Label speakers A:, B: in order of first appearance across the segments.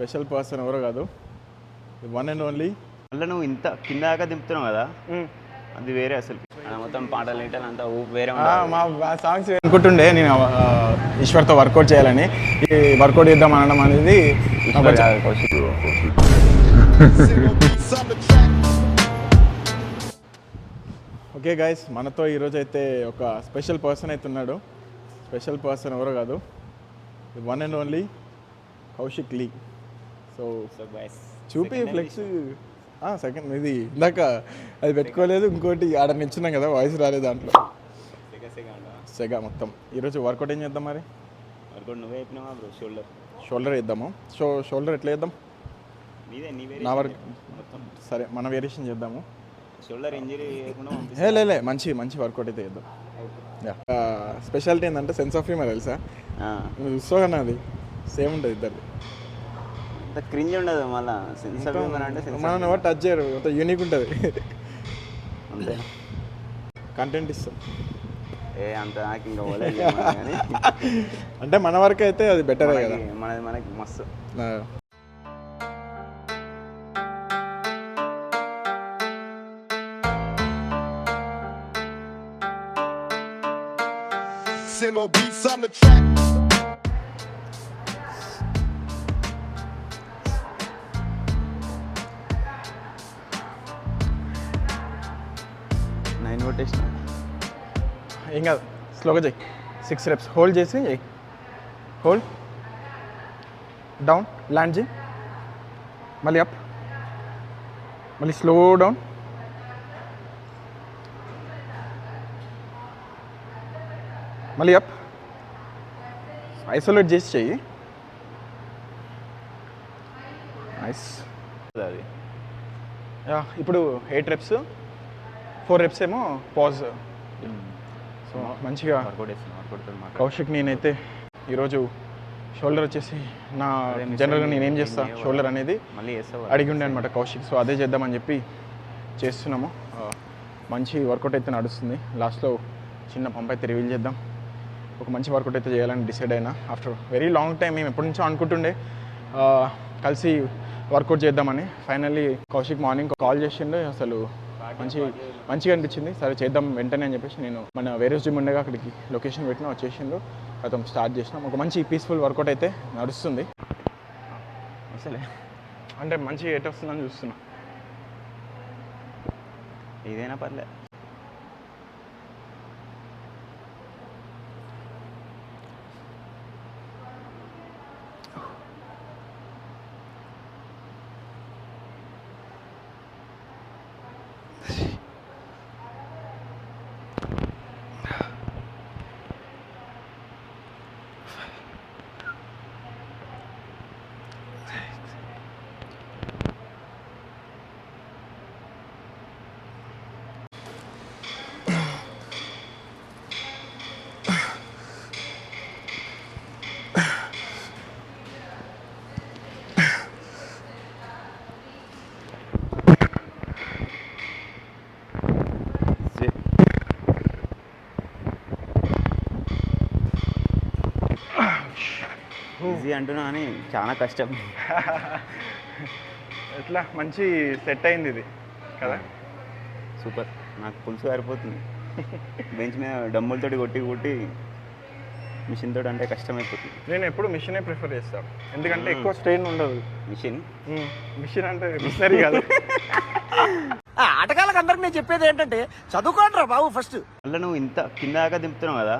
A: Special person ఎవరో కాదు, one and only.
B: మళ్ళీ నువ్వు ఇంత కింద దాకా దింపుతున్నావు కదా, అది వేరే అసలు. మొత్తం పాటలు లీటలు అంతా వేరే
A: మా సాంగ్స్ అనుకుంటుండే నేను ఈశ్వర్తో వర్కౌట్ చేయాలని. ఈ వర్కౌట్ చేద్దాం అనడం అనేది ఓకే గైస్, మనతో ఈరోజు అయితే ఒక స్పెషల్ పర్సన్ అయితే ఉన్నాడు. స్పెషల్ పర్సన్ ఎవరో కాదు, వన్ అండ్ ఓన్లీ కౌశిక్ లీ. సో చూపి ఫ్లెక్స్ సెకండ్ ఇది ఇందాక అది పెట్టుకోలేదు, ఇంకోటి ఆడ నిల్చున్నాం కదా, వాయిస్ రాలేదు దాంట్లో. సెగ మొత్తం. ఈరోజు వర్కౌట్ ఏం చేద్దాం మరి?
B: వర్కౌట్ నువ్వే చెప్పినావా బ్రో?
A: షోల్డర్ వేద్దాము. షోల్డర్ ఎట్లా వేద్దాం? నా వర్క్ సరే, మన వేరియేషన్ చేద్దాము.
B: షోల్డర్ ఇంజరీ
A: లే మంచి వర్కౌట్ అయితే చేద్దాం. స్పెషాలిటీ ఏంటంటే సెన్స్ ఆఫ్ హ్యూమర్ తెలుసా? నువ్వు చూస్తావు కదా, అది సేమ్ ఉంటుంది ఇద్దరు.
B: క్రింజ్ ఉండదు మళ్ళీ. సెన్స్ ఆఫ్ హ్యూమర్ అంటే
A: మనం ఎవరు టచ్ చేయరు, అంత యూనిక్ ఉంటుంది.
B: అంతే,
A: కంటెంట్ ఇస్తాం.
B: అంత నాకు ఇంకా పోలేదు కానీ
A: అంటే మన వరకు అయితే అది బెటరే కదా,
B: మనకి మస్తు.
C: Silo beats on the track.
B: Nine కొట్టేసిన.
A: ఏం కాదు, స్లోగా చేయి. 6 reps హోల్డ్ చేసి చేయి. హోల్డ్ డౌన్, ల్యాండ్ చేయి, మళ్ళీ అప్, మళ్ళీ స్లో డౌన్, మళ్ళీ అప్. ఐసోలేట్ చేసి చెయ్యి. నైస్.
B: అది
A: ఇప్పుడు 8 reps, 4 reps ఏమో పాజ్. సో మంచిగా కౌశిక్. నేనైతే ఈరోజు షోల్డర్ వచ్చేసి నా జనరల్గా నేనేం చేస్తా షోల్డర్ అనేది అడిగి ఉండే అనమాట కౌశిక్. సో అదే చేద్దామని చెప్పి చేస్తున్నాము. మంచి వర్కౌట్ అయితే నడుస్తుంది. లాస్ట్లో చిన్న పంప్ అయితే రివీల్ చేద్దాం. ఒక మంచి వర్కౌట్ అయితే చేయాలని డిసైడ్ అయినా ఆఫ్టర్ వెరీ లాంగ్ టైం. మేము ఎప్పటి నుంచో అనుకుంటుండే కలిసి వర్కౌట్ చేద్దామని. ఫైనల్లీ కౌశిక్ మార్నింగ్ కాల్ చేసిండు. అసలు మంచిగా అనిపించింది. సరే చేద్దాం వెంటనే అని చెప్పేసి నేను మన వేరే జిమ్ ఉండగా అక్కడికి లొకేషన్ పెట్టినా వచ్చేసిండు. అతను స్టార్ట్ చేసినాం. ఒక మంచి పీస్ఫుల్ వర్కౌట్ అయితే నడుస్తుంది.
B: అసలే
A: అంటే మంచి ఎయిట్ వస్తుందని చూస్తున్నా.
B: ఇదైనా పర్లే. ఈజీ అంటున్నా కానీ చాలా కష్టం.
A: ఎట్లా మంచి సెట్ అయింది ఇది కదా.
B: సూపర్. నాకు పులుసు కారిపోతుంది. బెంచ్ మీద డమ్ములతోటి కొట్టి మిషన్ తోటి అంటే కష్టం అయిపోతుంది.
A: నేను ఎప్పుడు మిషనే ప్రిఫర్ చేస్తాను, ఎందుకంటే ఎక్కువ స్ట్రెయిన్ ఉండదు. మిషన్ అంటే మిషనరీ కాదు.
D: ఆటగాళ్ళకి అందరికి నేను చెప్పేది ఏంటంటే చదువుకోండి బాబు ఫస్ట్.
B: మళ్ళీ నువ్వు ఇంత కింద దాకా దింపుతున్నావు కదా,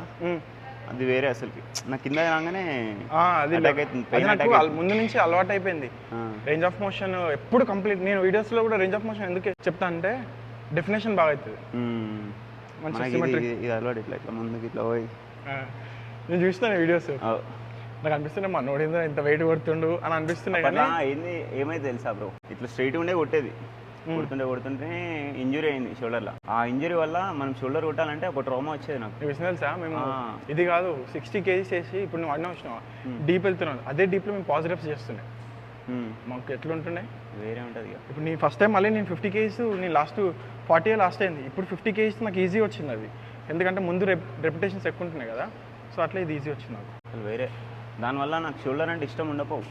B: అది వేరే అసలుకి. నా కింద రాగానే
A: ముందు నుంచి అలవాటు అయిపోయింది. రేంజ్ ఆఫ్ మోషన్ ఎప్పుడు కంప్లీట్. నేను వీడియోస్లో కూడా రేంజ్ ఆఫ్ మోషన్ ఎందుకు చెప్తా అంటే డెఫినేషన్ బాగా అవుతుంది.
B: ఇది అలవాటు ఇట్లా ముందుకు ఇట్లా పోయి
A: నేను చూస్తాను వీడియోస్. నాకు అనిపిస్తుండే మా నోడిందో ఇంత వెయిట్ కొడుతుండు అని అనిపిస్తున్నాయి. కానీ
B: ఏమైతే తెలుసా బ్రో, ఇట్లా స్ట్రైట్ ఉండే కొట్టేది. కొడుతుంటే ఇంజురీ అయింది షోల్డర్లో. ఆ ఇంజురీ వల్ల మనం షోల్డర్ కొట్టాలంటే ఒక ట్రామా వచ్చేది నాకు.
A: తెలుసా, మేము ఇది కాదు 60 kgs చేసి ఇప్పుడు నువ్వు అన్న వచ్చినావా డీప్ వెళ్తున్నావు, అదే డీప్లో మేము పాజిటివ్స్ చేస్తున్నాయి. మాకు ఎట్లా ఉంటుండే
B: వేరే ఉంటుంది.
A: ఇప్పుడు నీ ఫస్ట్ టైం మళ్ళీ నేను 50 kgs నేను లాస్ట్ 40 లాస్ట్ అయింది. ఇప్పుడు 50 kgs నాకు ఈజీ వచ్చింది అది, ఎందుకంటే ముందు రెప్యుటేషన్స్ ఎక్కువ ఉంటున్నాయి కదా. సో అట్లా ఇది ఈజీ వచ్చింది నాకు.
B: వేరే దానివల్ల నాకు షోల్డర్ అంటే ఇష్టం ఉండకపోవు.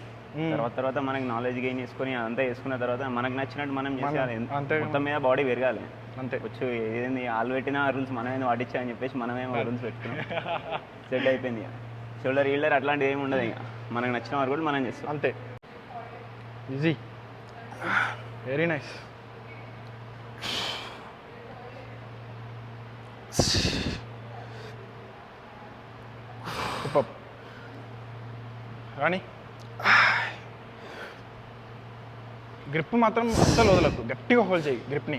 B: తర్వాత మనకి నాలెడ్జ్ గెయిన్ చేసుకొని అదంతా చేసుకున్న తర్వాత మనకు నచ్చినట్టు మనం చేసేయాలి.
A: అంతే.
B: మొత్తం మీద బాడీ పెరగాలి.
A: అంతే.
B: వచ్చి ఏదైంది వాళ్ళు పెట్టిన రూల్స్ మనమేమో పాటించా అని చెప్పేసి మనమేమో రూల్స్ పెట్టుకున్నాం. సెట్ అయిపోయింది. ఇక షోల్డర్ ఈల్డర్ అట్లాంటివి ఏమి ఉండదు. ఇక మనకు నచ్చిన వారు కూడా మనం చేస్తాం.
A: అంతే. ఈజీ. Very nice. కానీ గ్రిప్ మాత్రం అస్సలు వదలకు, గట్టిగా హోల్డ్ చేయి గ్రిప్ని.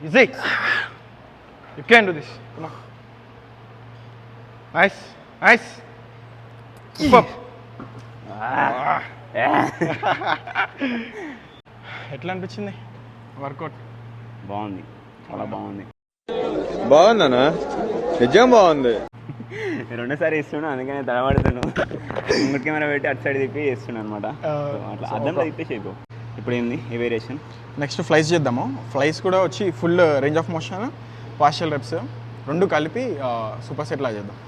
A: Easy. You can do this. Nice nice. ఎట్లా అనిపించింది వర్కౌట్?
B: బాగుంది, చాలా బాగుంది.
E: బాగుందనా? నిజం బాగుంది.
B: రెండోసారి ఇస్తున్నా, అందుకనే తడబడుతున్నాను. ఇంకోటి కెమెరా పెట్టి అటు సైడ్ తిప్పి చేస్తున్నాను అనమాట. అట్లా అర్థంలో తిప్పేసి అయిపో. ఇప్పుడు ఏంది ఈ వేరియేషన్?
A: నెక్స్ట్ ఫ్లైస్ చేద్దాము. ఫ్లైస్ కూడా వచ్చి full range of motion, partial reps రెండు కలిపి సూపర్ సెట్ లా చేద్దాం.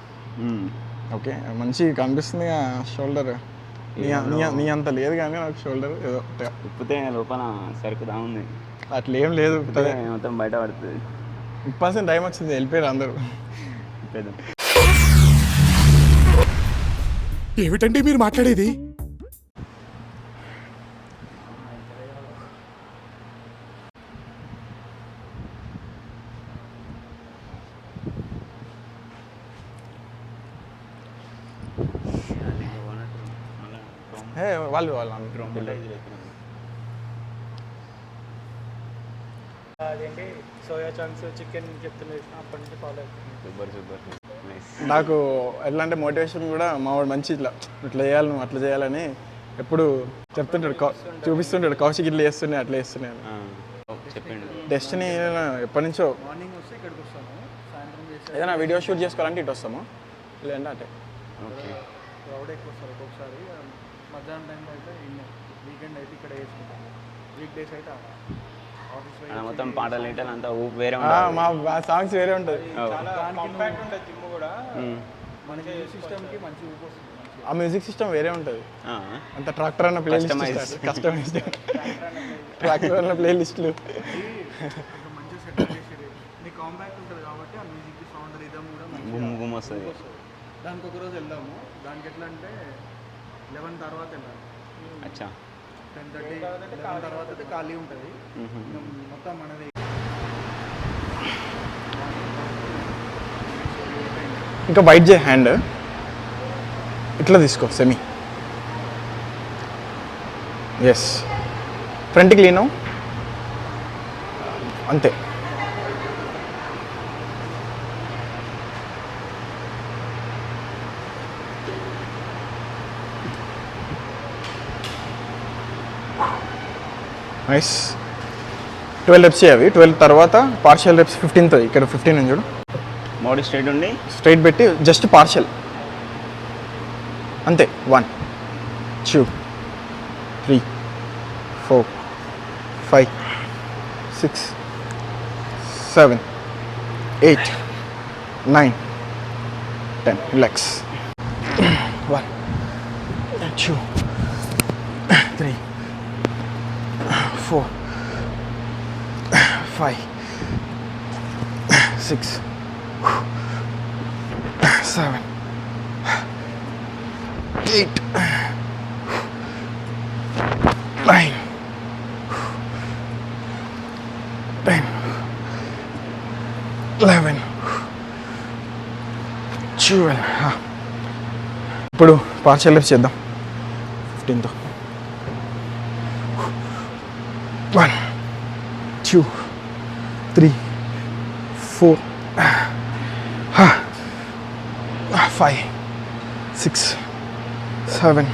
A: ఓకే, మంచి కనిపిస్తుంది షోల్డర్. నీ అంత లేదు కానీ నాకు షోల్డర్ ఏదో
B: ఉప్పితే లోపల సరుకుదా ఉంది.
A: అట్లా ఏం లేదు,
B: మొత్తం బయట పడుతుంది.
A: 1% టైం వచ్చింది, వెళ్ళిపోయారు అందరూ.
B: పెద్ద
D: ఏమిటండి మీరు మాట్లాడేది?
A: వాళ్ళు
F: అదేంటి సోయా చంక్స్ చికెన్ చెప్తున్నారు, అప్పటి నుంచి ఫాలో అవుతుంది.
B: Super nice.
A: నాకు ఎట్లా అంటే మోటివేషన్ కూడా మా వాడు మంచి ఇట్లా చేయాలి, నువ్వు అట్లా చేయాలని ఎప్పుడు చెప్తుంటాడు, చూపిస్తుంటాడు. కౌశిక్ ఇట్లా చేస్తున్నాయి, అట్లా చేస్తున్నాయి.
B: చెప్పండి.
A: డెస్టినీ ఎప్పటి నుంచో
F: మార్నింగ్ వస్తే ఇక్కడికి వస్తాము, సాయంత్రం చేస్తే
A: ఏదైనా వీడియో షూట్ చేసుకోవాలంటే ఇటు వస్తాము, లేదంటే అటే.
B: ఓకే.
F: క్రౌడ్ ఎక్కువ వస్తారు. ఒక్కొక్కసారి మధ్యాహ్నం టైంలో అయితే వీకెండ్ అయితే ఇక్కడ వేసుకుంటాము, వీక్ డేస్ అయితే ఆఫీస్
B: మొత్తం పాటలు ఏంటంటే అంతా ఊపు వేరే
A: మా సాంగ్స్ వేరే ఉంటుంది.
F: కాంపాక్ట్ ఉంటుంది జిమ్ కూడా. మనకి సిస్టమ్కి మంచి ఊపు వస్తుంది.
A: ఆ మ్యూజిక్ సిస్టమ్ వేరే ఉంటుంది. అంత ట్రాక్టర్ అన్న ప్లే లిస్ట్, కస్టమైజ్డ్ ట్రాక్టర్ అన్న ప్లే లిస్టులు
F: మంచిగా సెట్ చేసేది. నీకు కాంపాక్ట్ ఉంటుంది కాబట్టి ఆ మ్యూజిక్ సౌండ్ రిథమ్ కూడా
B: గుమ్ వస్తుంది.
F: దానికి ఒక రోజు వెళ్దాము. దానికి ఎట్లా అంటే 11 తర్వాత వెళ్ళాలి.
B: అచ్చా.
F: 10:30 11 తర్వాత అయితే ఖాళీ ఉంటుంది. మొత్తం మనది.
A: ఇంకా వైట్ చే హ్యాండ్ ఇట్లా తీసుకో, సెమీ. ఎస్, ఫ్రంట్కి లీను, అంతే. నైస్. 12 రెప్స్ అవి. 12 తర్వాత పార్షియల్ రెప్స్ 15th. ఇక్కడ 15 ఉంది చూడు.
B: బాడీ స్ట్రైట్ ఉండి
A: స్ట్రైట్ పెట్టి జస్ట్ పార్షియల్ అంతే. 1 2 3 4 5 6 7 8 9 10. రిలాక్స్. 1 2 3 4 5 6 7 8 9 10 11 12. ఇప్పుడు పార్షియల్ లిఫ్ట్ చేద్దాం 15th. 1 2 3 4 5 6 7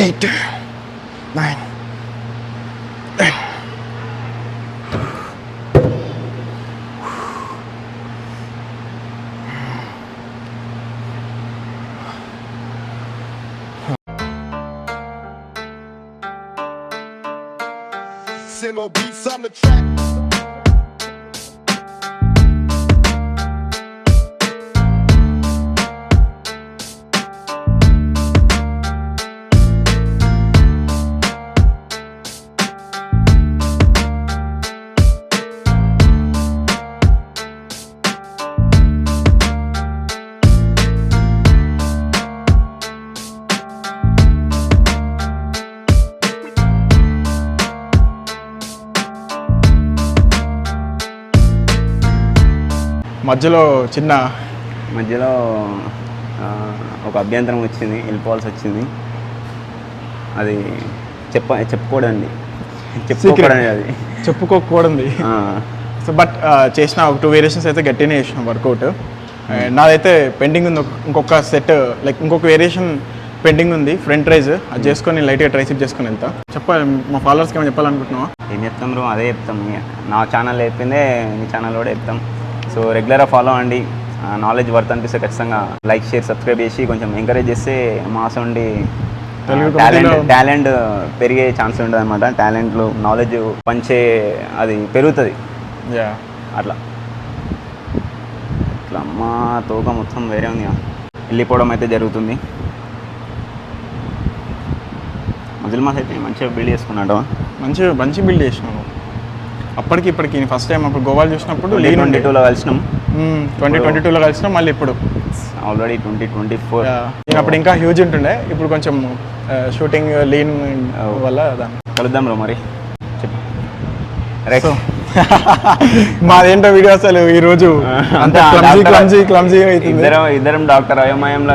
A: 8 9 10.
C: Silo beats on the track.
A: మధ్యలో చిన్న
B: మధ్యలో ఒక అభ్యంతరం వచ్చింది, వెళ్ళిపోవాల్సి వచ్చింది. అది చెప్పుకోవడండి అది
A: చెప్పుకోకూడదు. సో బట్ చేసిన ఒక 2 వేరియేషన్స్ అయితే గట్టినే చేసిన వర్కౌట్. నాదైతే పెండింగ్ ఉంది ఇంకొక సెట్, లైక్ ఇంకొక వేరియేషన్ పెండింగ్ ఉంది, ఫ్రంట్ రైజ్. అది చేసుకొని లైట్గా ట్రైసిప్ చేసుకొని వెళ్తా. చెప్పాలి మా ఫాలోవర్స్కి ఏమైనా చెప్పాలనుకుంటున్నావా?
B: ఏం చెప్తాం బ్రో, అదే చెప్తాం. నా ఛానల్ చెప్పిందే మీ ఛానల్ కూడా చెప్తాం. సో రెగ్యులర్గా ఫాలో అండి. నాలెడ్జ్ వర్త్ అనిపిస్తే ఖచ్చితంగా లైక్, షేర్, సబ్స్క్రైబ్ చేసి కొంచెం ఎంకరేజ్ చేస్తే మాస్ ఉండి టాలెంట్ పెరిగే ఛాన్స్ ఉంటుంది అనమాట. టాలెంట్లు నాలెడ్జ్ పంచే అది పెరుగుతుంది అట్లా. ఇట్లా మా తోక మొత్తం వేరే ఉంది, వెళ్ళిపోవడం అయితే జరుగుతుంది. మజిల్ మాస్ అయితే మంచిగా బిల్డ్ చేసుకున్నాడు.
A: మంచి బిల్డ్ చేసినాను. అప్పటికి ఇప్పటికి ఫస్ట్ టైం అప్పుడు గోవాలు చూసినప్పుడు
B: 2022లో కలిసినాం.
A: 2022లో కలిసినాం. మళ్ళీ ఇప్పుడు
B: ఆల్రెడీ 2024.
A: నేను అప్పుడు ఇంకా హ్యూజ్ ఉంటుండే, ఇప్పుడు కొంచెం షూటింగ్ లీన్ వల్ల
B: కలుద్దాం బ్రో మరి. చెప్పు రైట్.
A: మాదేంటో వీడియో అసలు ఈరోజు క్లమ్జీ
B: ఇద్దరం డాక్టర్ అయోమయంలో.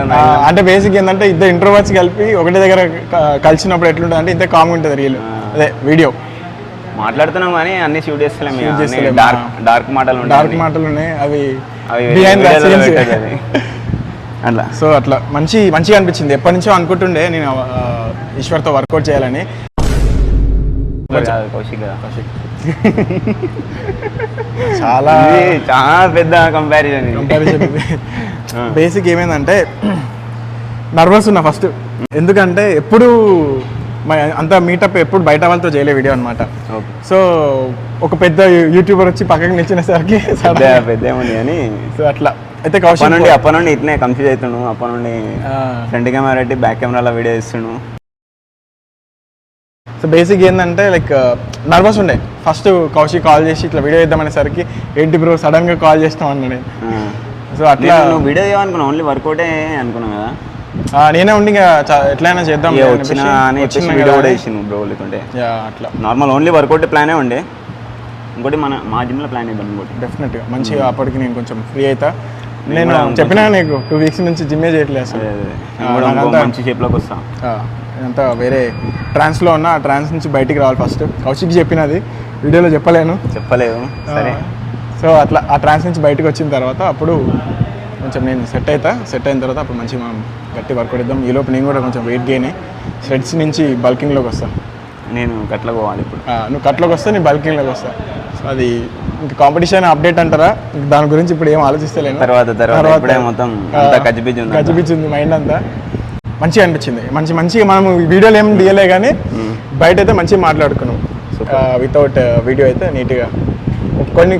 A: అంటే బేసిక్ ఏంటంటే ఇద్దరు ఇంట్రోవర్ట్స్ కలిపి ఒకటే దగ్గర కలిసినప్పుడు ఎట్లుంటుంది అంటే ఇంత కామ్ ఉంటుంది రియల్. అదే వీడియో
B: మాట్లాడుతున్నాం కానీ అన్ని షూట్ చేస్తలేము. డార్క్ మాటలు ఉన్నాయి, అవి అట్లా. సో అట్లా మంచిగా అనిపించింది. ఎప్పటి నుంచో అనుకుంటుండే నేను ఈశ్వర్తో వర్కౌట్ చేయాలని. కౌశిక్
A: చాలా
B: పెద్ద కంపారిజన్.
A: బేసిక్ ఏమైందంటే నర్వస్ ఉన్నా ఫస్ట్, ఎందుకంటే ఎప్పుడు అంత మీటప్ ఎప్పుడు బయట వాళ్ళతో చేయలే వీడియో అనమాట. సో ఒక పెద్ద యూట్యూబర్ వచ్చి పక్కకి నిలిచినసరికి
B: పెద్ద ఏముంది అని.
A: సో అట్లా అయితే కౌశిక్
B: అప్ప నుండి ఇట్లనే కన్ఫ్యూజ్ అవుతున్నాను. అప్ప నుండి ఫ్రంట్ కెమెరా పెట్టి బ్యాక్ కెమెరాలో వీడియో ఇస్తున్నాను.
A: సో బేసిక్ ఏంటంటే లైక్ నర్వస్ ఉండే. ఫస్ట్ కౌశిక్ కాల్ చేసి ఇట్లా వీడియో ఇద్దామనేసరికి ఏంటి బ్రో సడన్గా కాల్ చేస్తాం అన్నాడు. సో అట్లా
B: నువ్వు వీడియో చేయమనుకున్నావు, ఓన్లీ వర్కౌటే అనుకున్నావు కదా.
A: నేనే ఉండి ఇంకా ఎట్లయినా చేద్దాం
B: వీడియో కూడా చేసింది బ్రో. లేకుంటే
A: అట్లా
B: నార్మల్ ఓన్లీ వర్కౌట్ ప్లానే ఉండే. ఇంకోటి మా జిమ్లో ప్లాన్ చేద్దాం ఇంకోటి
A: డెఫినెట్గా. మంచిగా అప్పటికి నేను కొంచెం ఫ్రీ అవుతా. నేను చెప్పినా నీకు 2 వీక్స్ నుంచి జిమ్మే చేయట్లేదు అసలు.
B: మంచి షేప్లోకి వస్తా.
A: అంతా వేరే ట్రాన్స్లో ఉన్నా, ఆ ట్రాన్స్ నుంచి బయటికి రావాలి ఫస్ట్. కౌశిక్ చెప్పినది వీడియోలో చెప్పలేదు.
B: సరే.
A: సో అట్లా ఆ ట్రాన్స్ నుంచి బయటకు వచ్చిన తర్వాత అప్పుడు కొంచెం నేను సెట్ అయిన తర్వాత అప్పుడు మంచిగా మనం గట్టి వర్కౌట్ ఇద్దాం. ఈలోపు నేను కూడా కొంచెం వెయిట్ గెయిన్ థ్రెడ్స్ నుంచి బల్కింగ్లోకి వస్తాను.
B: నేను కట్లోకి పోవాలి ఇప్పుడు.
A: నువ్వు కట్లోకి వస్తే నేను బల్కింగ్లోకి వస్తాను. సో అది ఇంకా కాంపిటీషన్ అప్డేట్ అంటారా, దాని గురించి ఇప్పుడు ఏం ఆలోచిస్తలేను.
B: తర్వాత మొత్తం
A: గజిబిజ్ ఉంది మైండ్ అంతా. మంచిగా అనిపించింది. మంచిగా మనం వీడియోలు ఏం తీయలే కానీ బయట అయితే మంచిగా మాట్లాడుకున్నాం. వితౌట్ వీడియో అయితే నీట్గా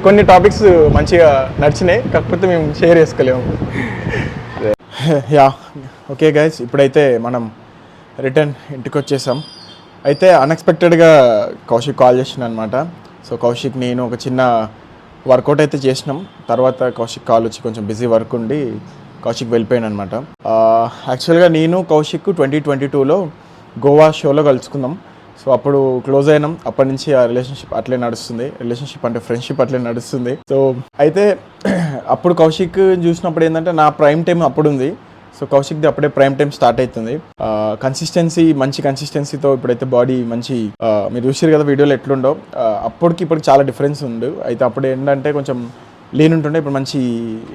A: కొన్ని టాపిక్స్ మంచిగా నచ్చినాయి, కాకపోతే మేము షేర్ చేసుకోలేము. యా ఓకే గైస్, ఇప్పుడైతే మనం రిటర్న్ ఇంటికి వచ్చేసాం. అయితే అన్ఎక్స్పెక్టెడ్గా కౌశిక్ కాల్ చేసిన అనమాట. సో కౌశిక్ నేను ఒక చిన్న వర్కౌట్ అయితే చేసినాం. తర్వాత కౌశిక్ కాల్ వచ్చి కొంచెం బిజీ వర్క్ ఉండి కౌశిక్ వెళ్ళిపోయాను అనమాట. యాక్చువల్గా నేను కౌశిక్ 2022లో గోవా షోలో కలుసుకుందాం. సో అప్పుడు క్లోజ్ అయినాం. అప్పటి నుంచి ఆ రిలేషన్షిప్ అట్లే నడుస్తుంది. రిలేషన్షిప్ అంటే ఫ్రెండ్షిప్ అట్లే నడుస్తుంది. సో అయితే అప్పుడు కౌశిక్ చూసినప్పుడు ఏంటంటే నా ప్రైమ్ టైం అప్పుడు ఉంది. సో కౌశిక్ది అప్పుడే ప్రైమ్ టైం స్టార్ట్ అవుతుంది. మంచి కన్సిస్టెన్సీతో ఇప్పుడైతే బాడీ మంచి మీరు చూసారు కదా వీడియోలో ఎట్లుండో, అప్పటికి ఇప్పటికి చాలా డిఫరెన్స్ ఉంది. అయితే అప్పుడు ఏంటంటే కొంచెం లేని ఉంటుండే, ఇప్పుడు మంచి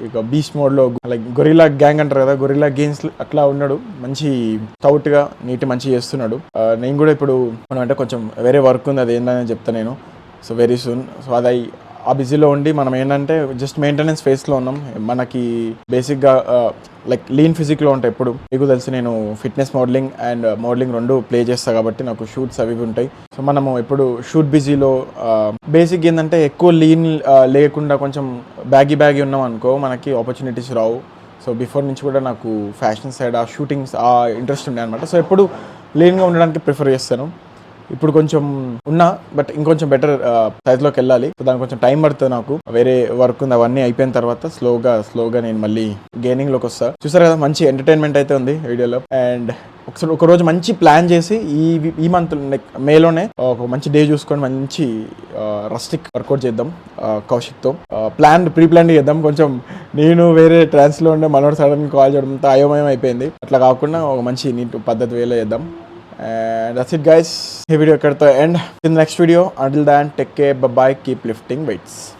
A: ఇక బీస్ట్ మోడ్లో లైక్ గొరిల్లా గ్యాంగ్ అంటారు కదా, గొరిల్లా గేమ్స్ అట్లా ఉన్నాడు. మంచి స్టౌట్గా మంచిగా చేస్తున్నాడు. నేను కూడా ఇప్పుడు మనం అంటే కొంచెం వేరే వర్క్ ఉంది, అది ఏంటని చెప్తాను నేను. So very soon. సో అది ఆ బిజీలో ఉండి మనం ఏంటంటే జస్ట్ మెయింటెనెన్స్ ఫేస్లో ఉన్నాం. మనకి బేసిక్గా లైక్ లీన్ ఫిజిక్లో ఉంటాయి. ఎప్పుడు మీకు తెలిసి నేను ఫిట్నెస్ మోడలింగ్ రెండు ప్లే చేస్తాను కాబట్టి నాకు షూట్స్ అవి ఉంటాయి. సో మనము ఇప్పుడు షూట్ బిజీలో బేసిక్ ఏంటంటే ఎక్కువ లీన్ లేకుండా కొంచెం బ్యాగీ ఉన్నాం అనుకో, మనకి ఆపర్చునిటీస్ రావు. సో బిఫోర్ నుంచి కూడా నాకు ఫ్యాషన్ సైడ్ ఆ షూటింగ్స్ ఆ ఇంట్రెస్ట్ ఉండే అనమాట. సో ఎప్పుడు లీన్గా ఉండడానికి ప్రిఫర్ చేస్తాను. ఇప్పుడు కొంచెం ఉన్నా బట్ ఇంకొంచెం బెటర్ సైజ్లోకి వెళ్ళాలి. సో దానికి కొంచెం టైం పడుతుంది. నాకు వేరే వర్క్ ఉంది, అవన్నీ అయిపోయిన తర్వాత స్లోగా నేను మళ్ళీ గెయినింగ్లోకి వస్తా. చూసారు కదా, మంచి ఎంటర్టైన్మెంట్ అయితే ఉంది వీడియోలో. అండ్ ఒక రోజు మంచి ప్లాన్ చేసి ఈ మంత్ మేలోనే ఒక మంచి డే చూసుకొని మంచి రస్టిక్ వర్కౌట్ చేద్దాం కౌశిక్తో. ప్రీ ప్లాన్ చేద్దాం. కొంచెం నేను వేరే ట్రాన్స్లో ఉండే మనోడు సడన్ కాల్ చేయడంతో అయోమయం అయిపోయింది. అట్లా కాకుండా ఒక మంచి నీట్ పద్ధతి వేలో చేద్దాం. And that's it guys. ఈ వీడియో ఇక్కడితో end. In next video. Until then, take care, bye bye, keep lifting weights.